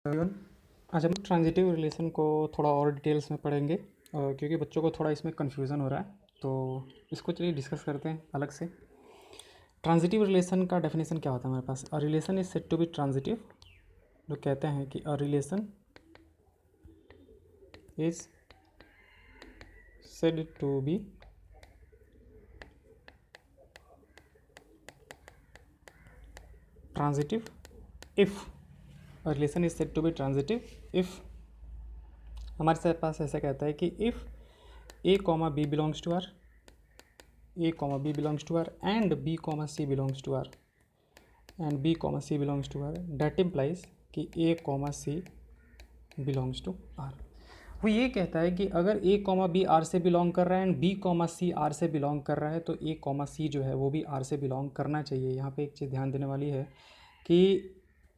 Everyone, आज हम transitive relation को थोड़ा और डिटेल्स में पढ़ेंगे क्योंकि बच्चों को थोड़ा इसमें कन्फ्यूज़न हो रहा है, तो इसको चलिए डिस्कस करते हैं अलग से। ट्रांजिटिव रिलेशन का डेफिनेशन क्या होता है हमारे पास? A relation is said to be transitive. लोग कहते हैं कि a relation is said to be transitive if a relation is said to be transitive if हमारे पास ऐसा कहता है कि if A comma B belongs to R, a comma b belongs to R and b comma c belongs to R and b comma c belongs to R, that implies कि a comma c belongs to R। वो ये कहता है कि अगर a comma B R से belong कर रहा है and b comma C R से बिलोंग कर रहा है तो a कॉमा सी जो है वो भी R से बिलोंग करना चाहिए। यहाँ पे एक चीज़ ध्यान देने वाली है कि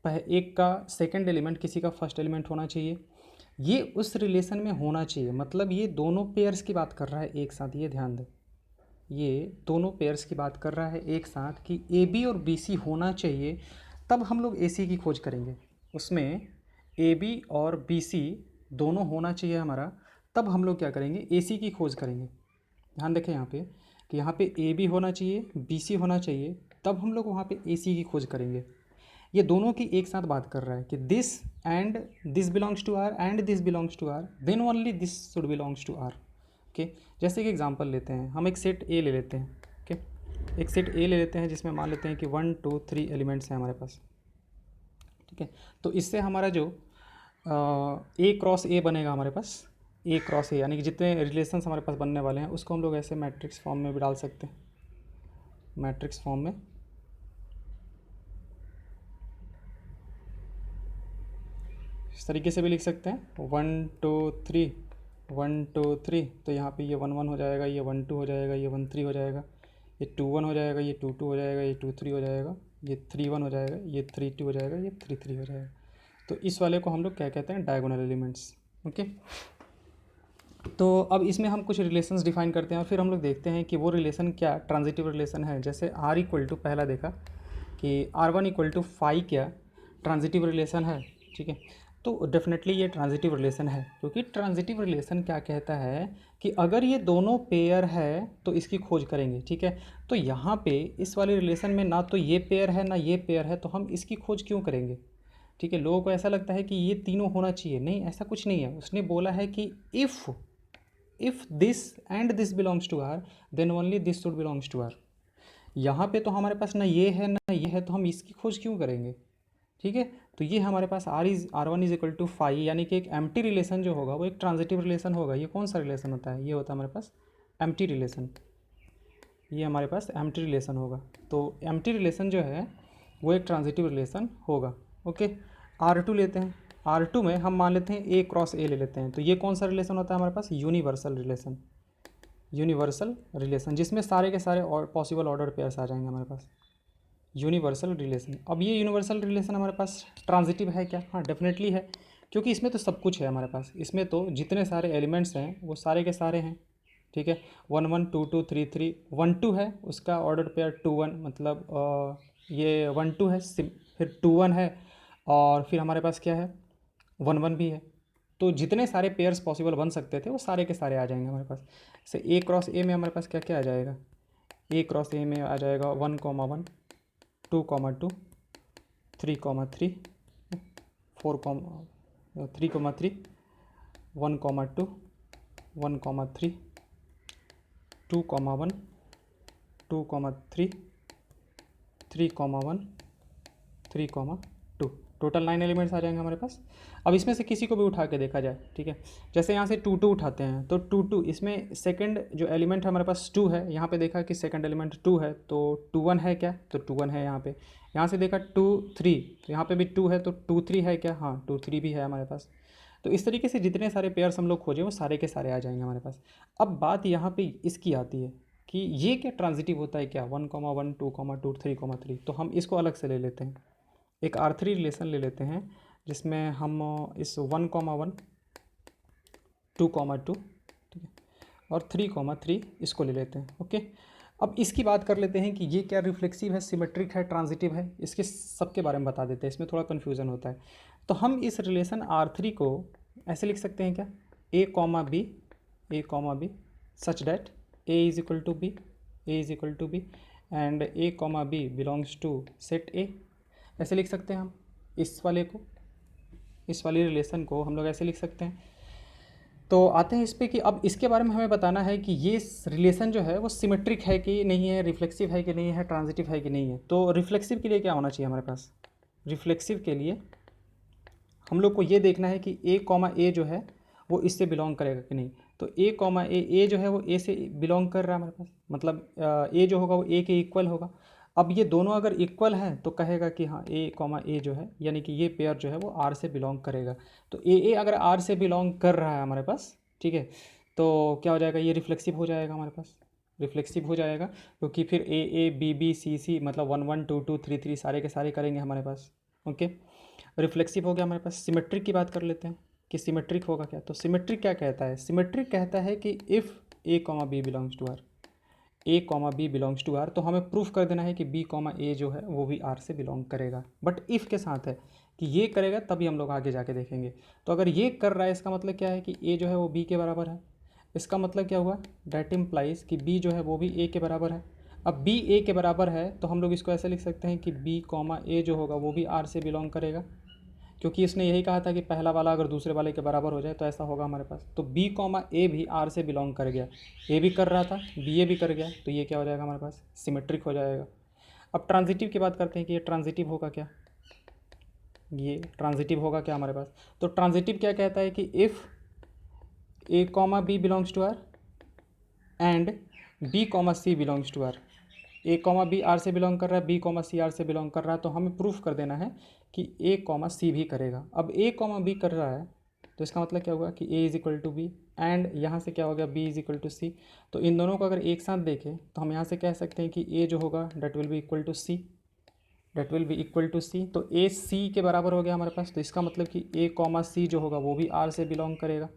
एक का सेकंड एलिमेंट किसी का फर्स्ट एलिमेंट होना चाहिए, ये उस रिलेशन में होना चाहिए। मतलब ये दोनों पेयर्स की बात कर रहा है एक साथ, ये ध्यान दें, ये दोनों पेयर्स की बात कर रहा है एक साथ कि ए बी और बी सी होना चाहिए, तब हम लोग ए सी की खोज करेंगे। उसमें ए बी और बी सी दोनों होना चाहिए हमारा, तब हम लोग क्या करेंगे, ए सी की खोज करेंगे। ध्यान देखें यहाँ पे कि यहाँ पे ए बी होना चाहिए, बी सी होना चाहिए, तब हम लोग वहाँ पे ए सी की खोज करेंगे। ये दोनों की एक साथ बात कर रहा है कि this and this belongs to R and this belongs to R, then only this should belongs to R. Okay, जैसे कि एग्जांपल लेते हैं, हम एक सेट ए ले लेते हैं। ओके, एक सेट ए ले लेते हैं जिसमें मान लेते हैं कि 1 2 3 एलिमेंट्स हैं हमारे पास। ठीक है, तो इससे हमारा जो ए क्रॉस ए बनेगा हमारे पास, ए क्रॉस ए, यानी कि जितने रिलेशंस हमारे पास बनने वाले हैं उसको हम लोग ऐसे मैट्रिक्स फॉर्म में भी डाल सकते हैं। मैट्रिक्स फॉर्म में इस तरीके से भी लिख सकते हैं, 1 2 3 1 2 3, तो यहाँ पे ये 1 1 हो जाएगा, ये 1 2 हो जाएगा, ये 1 3 हो जाएगा, ये 2 1 हो जाएगा, ये 2 2 हो जाएगा, ये 2 3 हो जाएगा, ये 3 1 हो जाएगा, ये 3 2 हो जाएगा, ये 3 3 हो जाएगा। तो इस वाले को हम लोग क्या कहते हैं, डायगोनल एलिमेंट्स। ओके, तो अब इसमें हम कुछ रिलेशंस डिफाइन करते हैं और फिर हम लोग देखते हैं कि वो रिलेशन क्या ट्रांजिटिव रिलेशन है। जैसे आर इक्वल टू, पहला देखा कि R1 इक्वल टू 5 क्या ट्रांजिटिव रिलेशन है। ठीक है, तो डेफिनेटली ये ट्रांजिटिव रिलेशन है, क्योंकि ट्रांजिटिव रिलेशन क्या कहता है कि अगर ये दोनों पेयर है तो इसकी खोज करेंगे। ठीक है, तो यहाँ पे इस वाले रिलेशन में ना तो ये पेयर है ना ये पेयर है, तो हम इसकी खोज क्यों करेंगे? ठीक है, लोगों को ऐसा लगता है कि ये तीनों होना चाहिए, नहीं, ऐसा कुछ नहीं है। उसने बोला है कि if this and this belongs to R, then only this should belongs to R. यहाँ पे तो हमारे पास ना ये है ना ये है, तो हम इसकी खोज क्यों करेंगे? ठीक है, तो ये हमारे पास R1 इज इक्वल टू 5, यानी कि एक एम्प्टी रिलेशन जो होगा वो एक ट्रांजिटिव रिलेशन होगा। ये कौन सा रिलेशन होता है? ये होता है हमारे पास एम्प्टी रिलेशन। ये हमारे पास एम्प्टी रिलेशन होगा, तो एम्प्टी रिलेशन जो है वो एक ट्रांजिटिव रिलेशन होगा। ओके, R2 लेते हैं। R2 में हम मान लेते हैं ए क्रॉस ए ले लेते हैं, तो ये कौन सा रिलेशन होता है हमारे पास? Universal relation. यूनिवर्सल रिलेशन जिसमें सारे के सारे और पॉसिबल ऑर्डर पेयर्स आ जाएंगे हमारे पास, यूनिवर्सल रिलेशन। अब ये यूनिवर्सल रिलेशन हमारे पास ट्रांजिटिव है क्या? हाँ, डेफिनेटली है, क्योंकि इसमें तो सब कुछ है हमारे पास। इसमें तो जितने सारे एलिमेंट्स हैं वो सारे के सारे हैं। ठीक है, 1 1 2 2 3 3 1 2 है, उसका ऑर्डर पेयर 2 1, मतलब ये 1 2 है, फिर 2 1 है, और फिर हमारे पास क्या है, 1 1 भी है। तो जितने सारे पेयर्स पॉसिबल बन सकते थे वो सारे के सारे आ जाएंगे हमारे पास। जैसे ए क्रॉस ए में हमारे पास क्या क्या आ जाएगा? ए क्रॉस ए में आ जाएगा 1 1 2 2 3 3 4 3 3 1 2 1 3 2 1 2 3 3 1 3 2, टोटल 9 एलिमेंट्स आ जाएंगे हमारे पास। अब इसमें से किसी को भी उठा के देखा जाए, ठीक है, जैसे यहाँ से 2 2 उठाते हैं तो 2 2, इसमें सेकंड जो एलिमेंट है हमारे पास 2 है। यहाँ पे देखा कि सेकंड एलिमेंट 2 है, तो 2 1 है क्या? तो 2 1 है यहाँ पे। यहाँ से देखा 2 3, तो यहाँ पे भी 2 है, तो 2 3 है क्या? हाँ, 2 3 भी है हमारे पास। तो इस तरीके से जितने सारे पेयर्स हम लोग खोजें वो सारे के सारे आ जाएंगे हमारे पास। अब बात यहाँ पे इसकी आती है कि ये क्या ट्रांजिटिव होता है क्या? 1 1 2 2 3 3, तो हम इसको अलग से ले लेते हैं। एक R3 रिलेशन ले लेते हैं जिसमें हम इस 1 1 2 2, ठीक है, और 3 3 इसको ले लेते हैं। ओके, अब इसकी बात कर लेते हैं कि ये क्या रिफ्लेक्सिव है, सिमेट्रिक है, ट्रांजिटिव है, इसके सबके बारे में बता देते हैं। इसमें थोड़ा कन्फ्यूज़न होता है। तो हम इस रिलेशन R3 को ऐसे लिख सकते हैं क्या, A comma B such that A is equal to B and A comma B belongs to set A. ऐसे लिख सकते हैं हम इस वाली रिलेशन को हम लोग ऐसे लिख सकते हैं। तो आते हैं इस पे कि अब इसके बारे में हमें बताना है कि ये रिलेशन जो है वो सिमेट्रिक है कि नहीं है, रिफ्लेक्सिव है कि नहीं है, ट्रांजिटिव है कि नहीं है। तो रिफ्लेक्सिव के लिए क्या होना चाहिए हमारे पास, रिफ्लेक्सिव के लिए हम लोग को ये देखना है कि ए कॉमा ए जो है वो इससे बिलोंग करेगा कि नहीं। तो ए कॉमा ए जो है वो ए से बिलोंग कर रहा है हमारे पास, मतलब ए जो होगा वो ए के इक्वल होगा। अब ये दोनों अगर इक्वल हैं तो कहेगा कि हाँ ए कॉमा ए जो है यानी कि ये पेयर जो है वो आर से बिलोंग करेगा। तो ए अगर आर से बिलोंग कर रहा है हमारे पास, ठीक है, तो क्या हो जाएगा, ये रिफ्लेक्सिव हो जाएगा हमारे पास, रिफ्लेक्सिव हो जाएगा, क्योंकि फिर ए बी सी मतलब 1 1 2 2 3 3 सारे के सारे करेंगे हमारे पास। ओके, रिफ्लेक्सिव हो गया हमारे पास। सिमेट्रिक की बात कर लेते हैं कि सिमेट्रिक होगा क्या। तो सिमेट्रिक क्या कहता है, सिमेट्रिक कहता है कि if A comma B belongs to R, A comma B belongs to are, तो हमें प्रूफ कर देना है कि बी कॉमा ए जो है वो भी आर से बिलोंग करेगा। बट इफ़ के साथ है कि ये करेगा तभी हम लोग आगे जाके देखेंगे। तो अगर ये कर रहा है इसका मतलब क्या है कि ए जो है वो बी के बराबर है। इसका मतलब क्या हुआ, डैट इम्प्लाइज कि बी जो है वो भी ए के बराबर है। अब बी ए के बराबर है तो हम लोग इसको ऐसे लिख सकते हैं कि बी कॉमा ए जो होगा वो भी आर से बिलोंग करेगा, क्योंकि इसने यही कहा था कि पहला वाला अगर दूसरे वाले के बराबर हो जाए तो ऐसा होगा हमारे पास। तो बी कॉमा ए भी आर से बिलोंग कर गया, ए भी कर रहा था बी ए भी कर गया, तो ये क्या हो जाएगा हमारे पास, सिमेट्रिक हो जाएगा। अब ट्रांजिटिव की बात करते हैं कि ये ट्रांजिटिव होगा क्या, ये ट्रांजिटिव होगा क्या हमारे पास। तो ट्रांजिटिव क्या कहता है कि if A comma B belongs to R and B comma C belongs to R, A comma B R से बिलोंग कर रहा है, बी कॉमा सी आर से बिलोंग कर रहा है, तो हमें प्रूफ कर देना है कि ए कॉमा सी भी करेगा। अब ए कॉमा बी कर रहा है तो इसका मतलब क्या होगा कि A is equal to B and यहाँ से क्या हो गया, B is equal to C. तो इन दोनों को अगर एक साथ देखें तो हम यहाँ से कह सकते हैं कि ए जो होगा that will be equal to C, that will be equal to C. तो ए सी के बराबर हो गया हमारे पास, तो इसका मतलब कि ए कॉमा सी जो होगा वो भी आर से बिलोंग करेगा,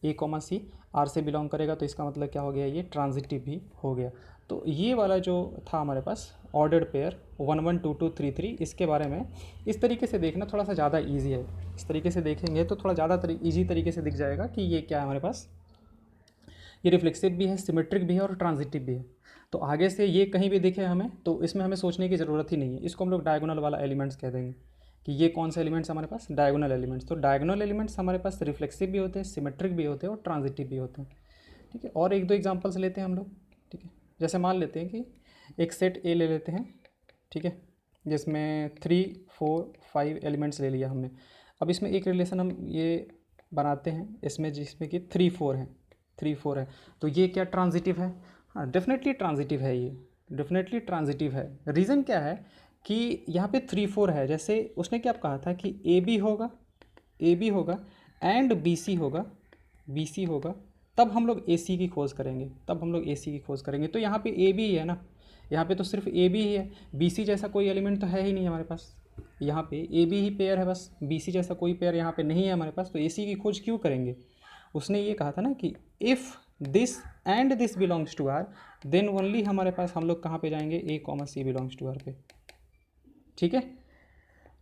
ए कॉमा सी आर से बिलोंग करेगा, तो इसका मतलब क्या हो गया, ये ट्रांजिटिव भी हो गया। तो ये वाला जो था हमारे पास ऑर्डर्ड पेयर 1 1 2 2 3 3, इसके बारे में इस तरीके से देखना थोड़ा सा ज़्यादा इजी है। इस तरीके से देखेंगे तो थोड़ा ज़्यादा ईजी तरीके से दिख जाएगा कि ये क्या है हमारे पास, ये रिफ्लेक्सिव भी है, सिमेट्रिक भी है और ट्रांजिटिव भी है। तो आगे से ये कहीं भी दिखे हमें तो इसमें हमें सोचने की ज़रूरत ही नहीं है, इसको हम लोग डायगोनल वाला एलिमेंट्स कह देंगे कि ये कौन से एलिमेंट्स हमारे पास, डायगोनल एलिमेंट्स। तो डायगोनल एलिमेंट्स हमारे पास रिफ्लेक्सिव भी होते हैं, सिमेट्रिक भी होते हैं और ट्रांजिटिव भी होते हैं। ठीक है, और एक दो एग्जांपल्स लेते हैं हम लोग। ठीक है, जैसे मान लेते हैं कि एक सेट ए ले लेते हैं, ठीक है, जिसमें 3 4 5 एलिमेंट्स ले लिया हमने। अब इसमें एक रिलेशन हम ये बनाते हैं इसमें जिसमें कि 3 4 है, 3 4 है, तो ये क्या ट्रांजिटिव है, हाँ डेफिनेटली ट्रांजिटिव है, ये डेफिनेटली ट्रांजिटिव है। रीज़न क्या है कि यहाँ पे 3 4 है, जैसे उसने क्या कहा था कि ए बी होगा एंड बी सी होगा, तब हम लोग ए सी की खोज करेंगे, तो यहाँ पे ए बी है ना, यहाँ पे तो सिर्फ ए बी ही है, बी सी जैसा कोई एलिमेंट तो है ही नहीं हमारे पास, यहाँ पे ए बी ही पेयर है बस, बी सी जैसा कोई पेयर यहाँ पे नहीं है हमारे पास, तो ए सी की खोज क्यों करेंगे। उसने ये कहा था ना कि if this and this belongs to R then only हमारे पास हम लोग कहाँ पे जाएंगे, A comma C belongs to R पे। ठीक है,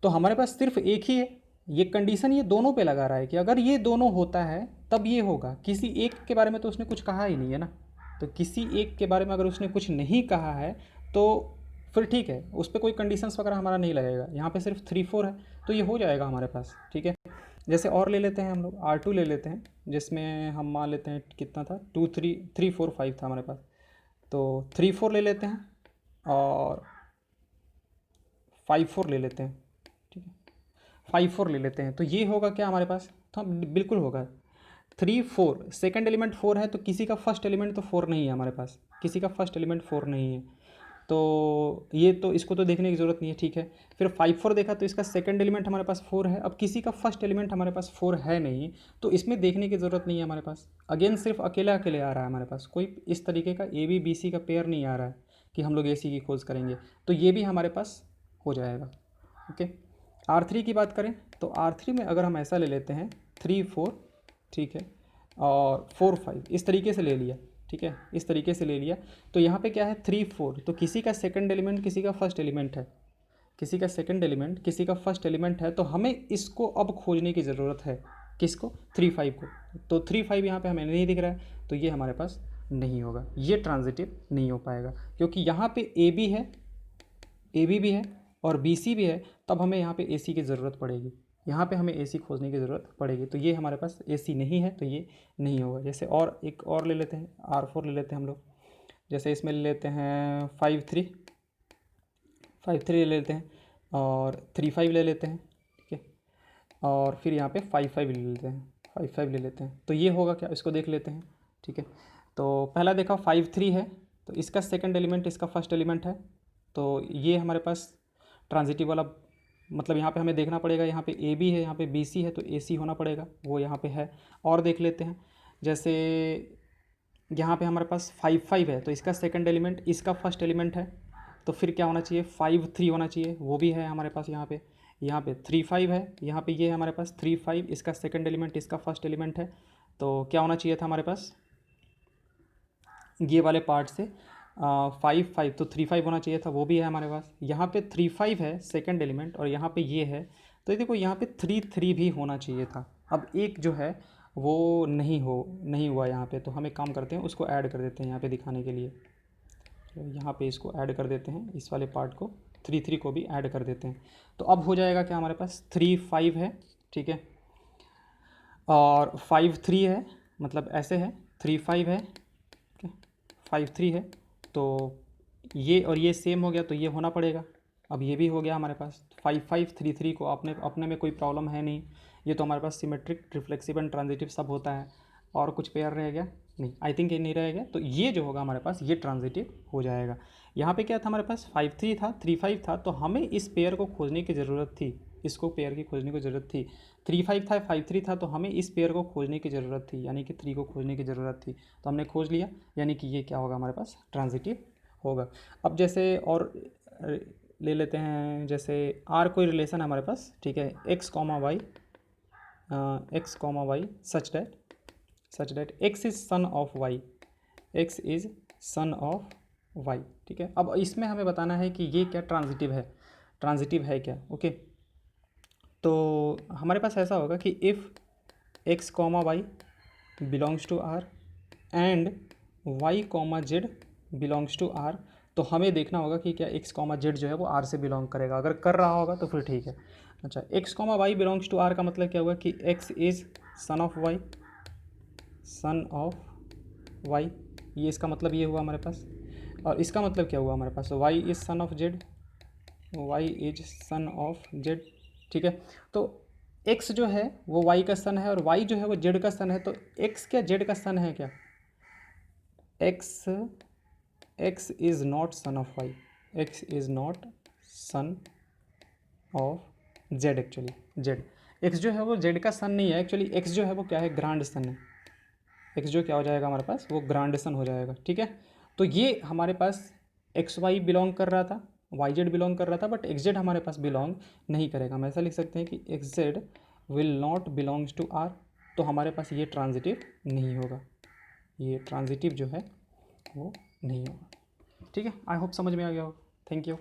तो हमारे पास सिर्फ एक ही है, ये कंडीशन ये दोनों पे लगा रहा है कि अगर ये दोनों होता है तब ये होगा, किसी एक के बारे में तो उसने कुछ कहा ही नहीं है ना। तो किसी एक के बारे में अगर उसने कुछ नहीं कहा है तो फिर ठीक है, उस पर कोई कंडीशंस वगैरह हमारा नहीं लगेगा। यहाँ पे सिर्फ 3 4 है तो ये हो जाएगा हमारे पास। ठीक है, जैसे और ले लेते हैं हम लोग R2 ले लेते हैं, जिसमें हम मान लेते हैं कितना था, 2 3 3 4 5 था हमारे पास, तो 3 4 ले लेते हैं और 5 4 ले लेते हैं। ठीक है, 5 4 ले लेते हैं, तो ये होगा क्या हमारे पास, तो हम बिल्कुल होगा 3 4, सेकंड एलिमेंट 4 है तो किसी का फर्स्ट एलिमेंट तो 4 नहीं है हमारे पास, किसी का फर्स्ट एलिमेंट 4 नहीं है, तो ये तो इसको तो देखने की ज़रूरत नहीं है। ठीक है, फिर 5 4 देखा तो इसका सेकंड एलिमेंट हमारे पास 4 है, अब किसी का फर्स्ट एलिमेंट हमारे पास 4 है नहीं, तो इसमें देखने की ज़रूरत नहीं है हमारे पास। अगेन सिर्फ अकेले अकेले आ रहा है हमारे पास, कोई इस तरीके का ए बी बी सी का पेयर नहीं आ रहा है कि हम लोग ए सी की खोज करेंगे, तो ये भी हमारे पास हो जाएगा। ओके, R3 की बात करें तो R3 में अगर हम ऐसा ले लेते हैं 3 4, ठीक है, और 4 5 इस तरीके से ले लिया, ठीक है, इस तरीके से ले लिया, तो यहाँ पे क्या है 3 4, तो किसी का सेकंड एलिमेंट किसी का फर्स्ट एलिमेंट है, किसी का सेकंड एलिमेंट किसी का फर्स्ट एलिमेंट है, तो हमें इसको अब खोजने की ज़रूरत है। किसको? 3 5 को। तो 3 5 यहाँ पे हमें नहीं दिख रहा है, तो ये हमारे पास नहीं होगा, ये ट्रांजिटिव नहीं हो पाएगा, क्योंकि यहाँ पे ए बी है, ए बी भी है और बी सी भी है, तब हमें यहाँ पे ए सी की ज़रूरत पड़ेगी, यहाँ पे हमें ए सी खोजने की ज़रूरत पड़ेगी। तो ये हमारे पास ए सी नहीं है, तो ये नहीं होगा। जैसे और एक और ले लेते हैं, R4 ले लेते हैं हम लोग। जैसे इसमें ले लेते हैं 5 3 ले लेते हैं और 3 5 ले लेते हैं, ठीक है। और फिर यहाँ पे 5 5 ले लेते हैं, 5 5 ले लेते हैं। तो ये होगा क्या, इसको देख लेते हैं, ठीक है। तो पहला देखा 5 3 है, तो इसका सेकंड एलिमेंट इसका फर्स्ट एलिमेंट है, तो ये हमारे पास ट्रांजिटिव वाला, मतलब यहाँ पे हमें देखना पड़ेगा, यहाँ पे ए बी है, यहाँ पे बी सी है, तो ए सी होना पड़ेगा, वो यहाँ पे है। और देख लेते हैं, जैसे यहाँ पे हमारे पास 5 5 है, तो इसका सेकंड एलिमेंट इसका फर्स्ट एलिमेंट है, तो फिर क्या होना चाहिए, 5 3 होना चाहिए, वो भी है हमारे पास यहाँ पे 3 5 है, यहाँ पे ये है हमारे पास 3 5, इसका सेकंड एलिमेंट इसका फर्स्ट एलिमेंट है, तो क्या होना चाहिए था हमारे पास ये वाले पार्ट से 5 5, तो 3 5 होना चाहिए था, वो भी है हमारे पास। यहाँ पे 3 5 है सेकंड एलिमेंट और यहाँ पे ये है, तो ये देखो यहाँ पे 3 3 भी होना चाहिए था। अब एक जो है वो नहीं हुआ यहाँ पे, तो हम एक काम करते हैं, उसको ऐड कर देते हैं यहाँ पे दिखाने के लिए। तो यहाँ पे इसको ऐड कर देते हैं, इस वाले पार्ट को 3 3 को भी ऐड कर देते हैं। तो अब हो जाएगा क्या, हमारे पास 3 5 है, ठीक है, और 5 3 है, मतलब ऐसे है 3 5 है, 5 3 है, तो ये और ये सेम हो गया, तो ये होना पड़ेगा। अब ये भी हो गया हमारे पास 5 5 3 3 को अपने में कोई प्रॉब्लम है नहीं, ये तो हमारे पास सिमेट्रिक रिफ्लेक्सिव एंड ट्रांजिटिव सब होता है। और कुछ पेयर रह गया नहीं, आई थिंक ये नहीं रहेगा, तो ये जो होगा हमारे पास ये ट्रांजिटिव हो जाएगा। यहाँ पे क्या था, हमारे पास 5 3 था, 3 5 था, तो हमें इस पेयर को खोजने की ज़रूरत थी, इसको पेयर की खोजने की ज़रूरत थी। 3 5 था, 5 3 था, तो हमें इस पेयर को खोजने की ज़रूरत थी, यानी कि 3 को खोजने की ज़रूरत थी, तो हमने खोज लिया, यानी कि ये क्या होगा हमारे पास ट्रांजिटिव होगा। अब जैसे और ले लेते हैं, जैसे आर कोई रिलेशन है हमारे पास, ठीक है, X comma Y such that X is son of Y, x is son of Y, ठीक है। अब इसमें हमें बताना है कि ये क्या ट्रांजिटिव है क्या, ओके। तो हमारे पास ऐसा होगा कि if X comma Y belongs to R and Y comma Z belongs to are, तो हमें देखना होगा कि क्या एक्स कॉमा जेड जो है वो आर से बिलोंग करेगा। अगर कर रहा होगा तो फिर ठीक है। अच्छा, X comma Y belongs to R का मतलब क्या हुआ कि X is son of Y, ये इसका मतलब ये हुआ हमारे पास। और इसका मतलब क्या हुआ हमारे पास, Y is son of Z, ठीक है। तो एक्स जो है वो वाई का सन है और वाई जो है वो जेड का सन है, तो एक्स क्या जेड का सन है क्या, x is not son of Y, x is not son of z, actually z, x जो है वो जेड का सन नहीं है, एक्चुअली एक्स जो है वो क्या है, ग्रांड सन है। एक्स जो क्या हो जाएगा हमारे पास, वो ग्रांड सन हो जाएगा, ठीक है। तो ये हमारे पास एक्स वाई बिलोंग कर रहा था, वाई जेड बिलोंग कर रहा था, बट एक्स जेड हमारे पास बिलोंग नहीं करेगा। हम ऐसा लिख सकते हैं कि x z will not belongs to are, तो हमारे पास ये ट्रांजिटिव नहीं होगा, ये ट्रांजिटिव जो है वो नहीं होगा, ठीक है। आई होप समझ में आ गया हो। Thank you.